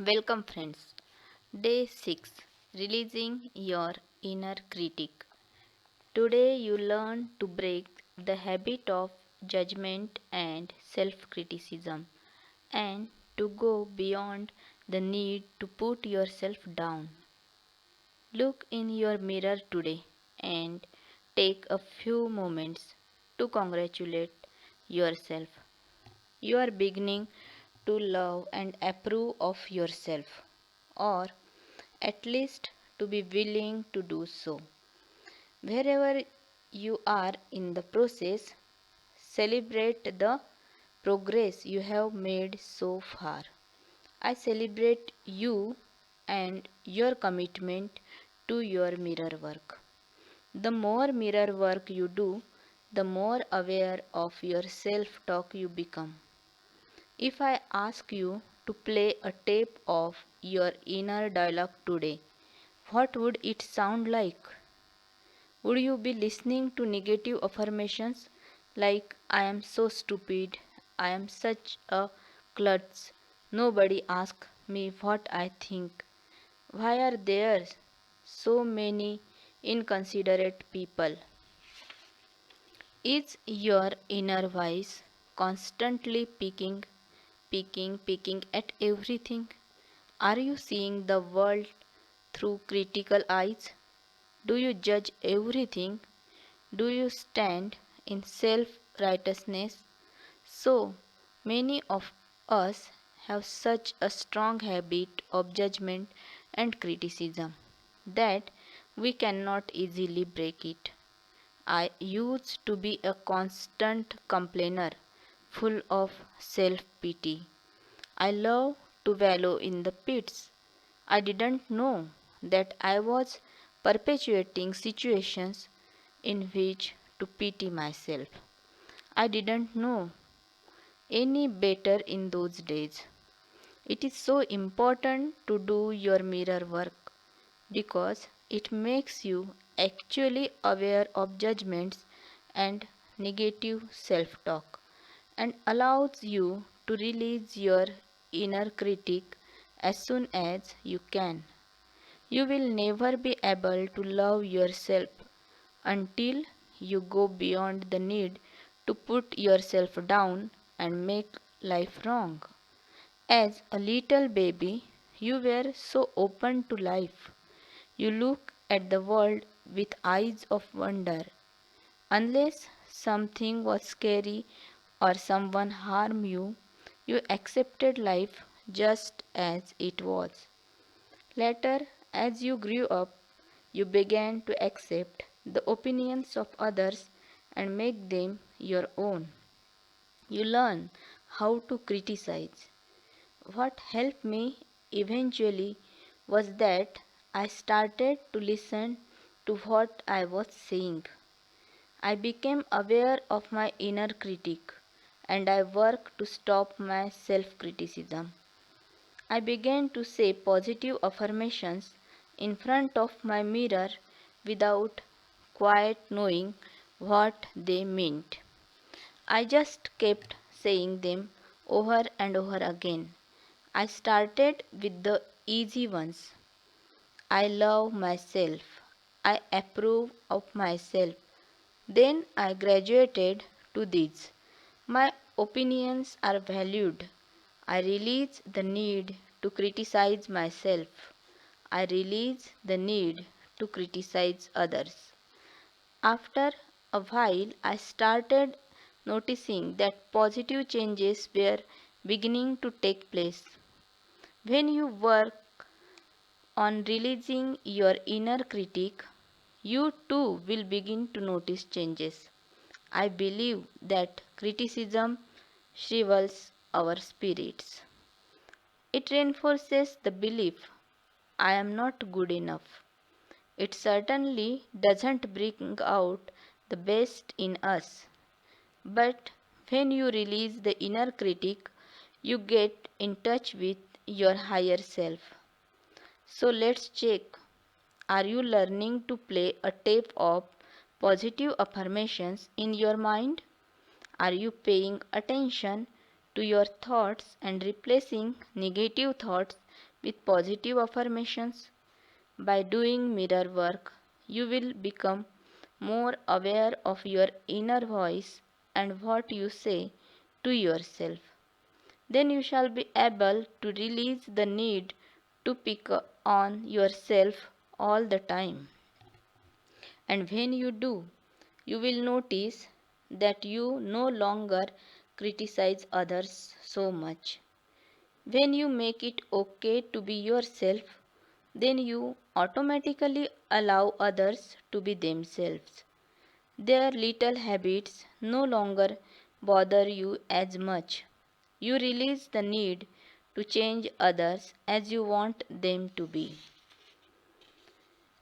Welcome, friends. Day 6, Releasing Your Inner Critic. Today, you learn to break the habit of judgment and self criticism and to go beyond the need to put yourself down. Look in your mirror today and take a few moments to congratulate yourself. You are beginning to love and approve of yourself, or at least to be willing to do so. Wherever you are in the process, celebrate the progress you have made so far. I celebrate you and your commitment to your mirror work. The more mirror work you do, the more aware of your self talk you become. If I ask you to play a tape of your inner dialogue today, what would it sound like? Would you be listening to negative affirmations like, I am so stupid, I am such a klutz, nobody asks me what I think, why are there so many inconsiderate people? Is your inner voice constantly picking at everything? Are you seeing the world through critical eyes? Do you judge everything? Do you stand in self righteousness? So many of us have such a strong habit of judgment and criticism that we cannot easily break it. I used to be a constant complainer, full of self pity. I love to wallow in the pits. I didn't know that I was perpetuating situations in which to pity myself. I didn't know any better in those days. It is so important to do your mirror work because it makes you actually aware of judgments and negative self talk and allows you to release your inner critic as soon as you can. You will never be able to love yourself until you go beyond the need to put yourself down and make life wrong. As a little baby, you were so open to life. You look at the world with eyes of wonder. Unless something was scary or someone harmed you, you accepted life just as it was. Later, as you grew up, you began to accept the opinions of others and make them your own. You learn how to criticize. What helped me eventually was that I started to listen to what I was saying. I became aware of my inner critic and I worked to stop my self criticism. I began to say positive affirmations in front of my mirror without quite knowing what they meant. I just kept saying them over and over again. I started with the easy ones. I love myself. I approve of myself. Then I graduated to these. My opinions are valued. I release the need to criticize myself. I release the need to criticize others. After a while, I started noticing that positive changes were beginning to take place. When you work on releasing your inner critic, you too will begin to notice changes. I believe that criticism shrivels our spirits. It reinforces the belief I am not good enough. It certainly doesn't bring out the best in us. But when you release the inner critic, you get in touch with your higher self. So let's check. Are you learning to play a tape of positive affirmations in your mind? Are you paying attention to your thoughts and replacing negative thoughts with positive affirmations. By doing mirror work, you will become more aware of your inner voice and what you say to yourself. Then you shall be able to release the need to pick on yourself all the time. And when you do, you will notice that you no longer criticize others so much. When you make it okay to be yourself, then you automatically allow others to be themselves. Their little habits no longer bother you as much. You release the need to change others as you want them to be.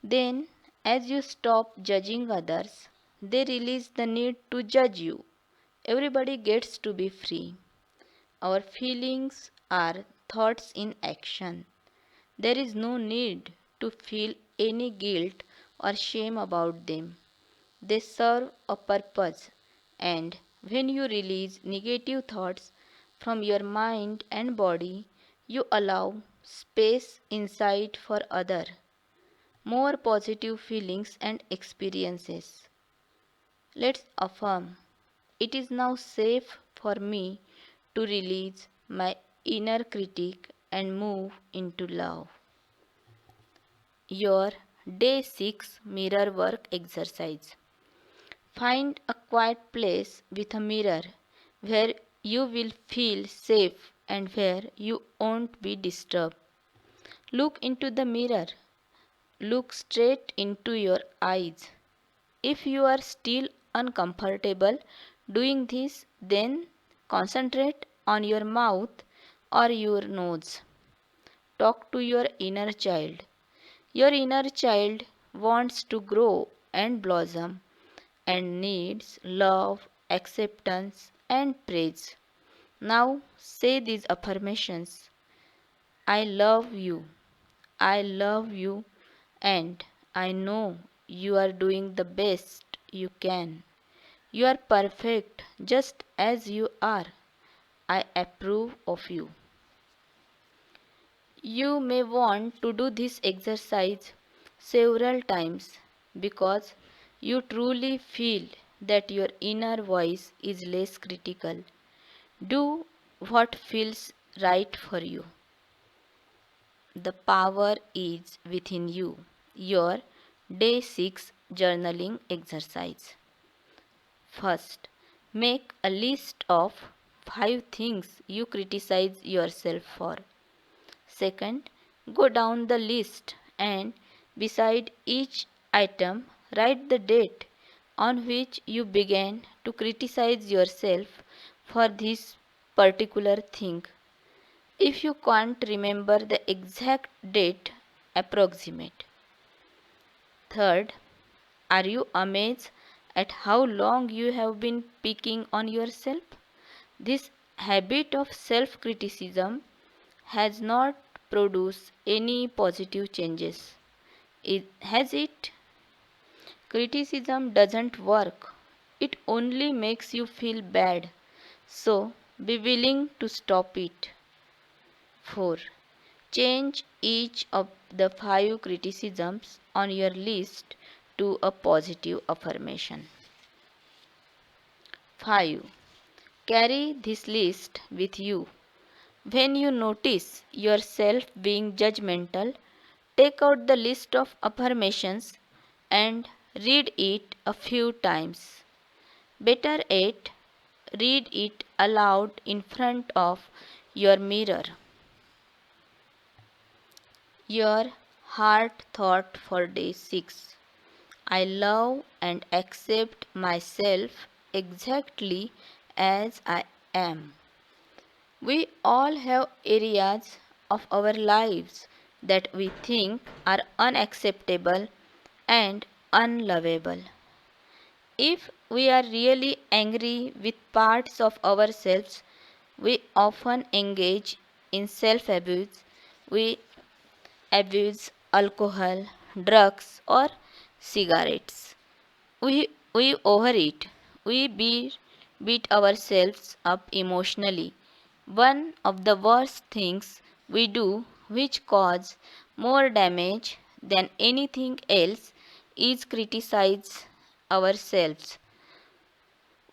Then, as you stop judging others, they release the need to judge you. Everybody gets to be free. Our feelings are thoughts in action. There is no need to feel any guilt or shame about them. They serve a purpose, and when you release negative thoughts from your mind and body, you allow space inside for other, more positive feelings and experiences. Let's affirm it is now safe for me to release my inner critic and move into love. Your day 6 mirror work exercise. Find a quiet place with a mirror where you will feel safe and where you won't be disturbed. Look into the mirror. Look straight into your eyes. If you are still uncomfortable doing this, then concentrate on your mouth or your nose. Talk to your inner child. Your inner child wants to grow and blossom and needs love, acceptance, and praise. Now say these affirmations: I love you, I love you, and I know you are doing the best you can. You are perfect just as you are. I approve of you. You may want to do this exercise several times because you truly feel that your inner voice is less critical. Do what feels right for you. The power is within you. Your day 6 journaling exercise. First, make a list of 5 things you criticize yourself for. Second, go down the list and beside each item write the date on which you began to criticize yourself for this particular thing. If you can't remember the exact date, approximate. Third, are you amazed at how long you have been picking on yourself? This habit of self criticism has not produced any positive changes. Has it? Criticism doesn't work. It only makes you feel bad. So be willing to stop it. 4. Change each of the 5 criticisms on your list to a positive affirmation. 5. Carry this list with you. When you notice yourself being judgmental, take out the list of affirmations and read it a few times. Better yet, read it aloud in front of your mirror. Your heart thought for day 6. I love and accept myself exactly as I am. We all have areas of our lives that we think are unacceptable and unlovable. If we are really angry with parts of ourselves, we often engage in self abuse. We abuse alcohol, drugs, or cigarettes. We overeat. We beat ourselves up emotionally. One of the worst things we do which cause more damage than anything else is criticize ourselves.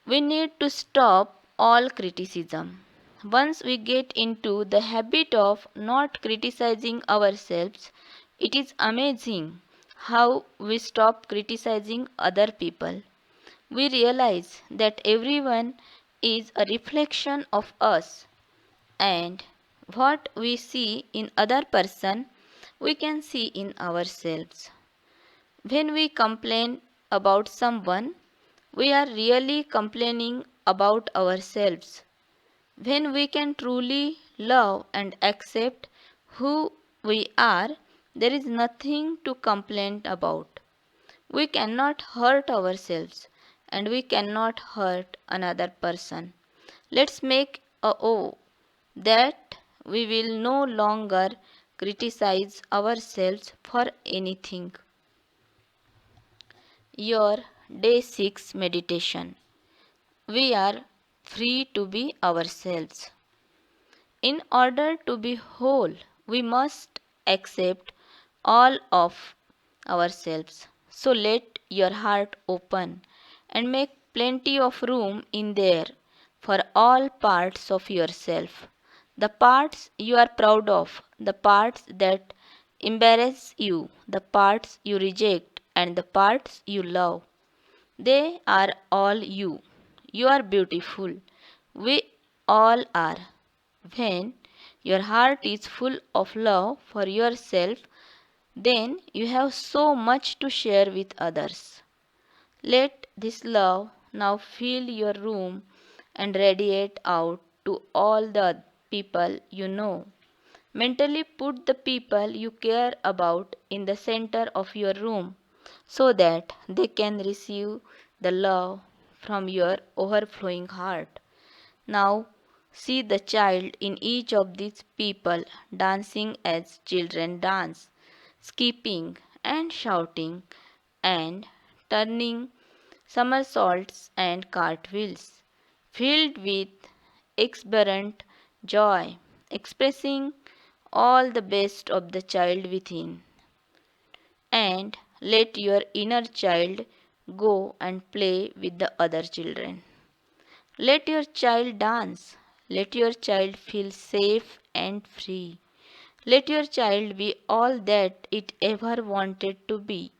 We need to stop all criticism. Once we get into the habit of not criticizing ourselves, it is amazing how we stop criticizing other people. We realize that everyone is a reflection of us, and what we see in other person we can see in ourselves. When we complain about someone, we are really complaining about ourselves. When we can truly love and accept who we are, there is nothing to complain about. We cannot hurt ourselves and we cannot hurt another person. Let's make a O that we will no longer criticize ourselves for anything. Your day 6 meditation. We are free to be ourselves. In order to be whole, we must accept all of ourselves. So let your heart open and make plenty of room in there for all parts of yourself. The parts you are proud of, the parts that embarrass you, the parts you reject, and the parts you love. They are all you. You are beautiful. We all are. When your heart is full of love for yourself, then you have so much to share with others. Let this love now fill your room and radiate out to all the people you know. Mentally put the people you care about in the center of your room so that they can receive the love from your overflowing heart. Now see the child in each of these people dancing as children dance, skipping and shouting and turning somersaults and cartwheels, filled with exuberant joy, expressing all the best of the child within. And let your inner child go and play with the other children. Let your child dance. Let your child feel safe and free. Let your child be all that it ever wanted to be.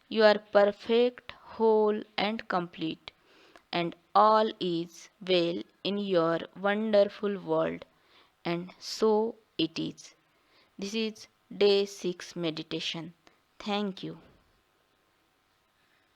You are perfect, whole, and complete, and all is well in your wonderful world. And so it is. This is day 6 meditation. Thank you.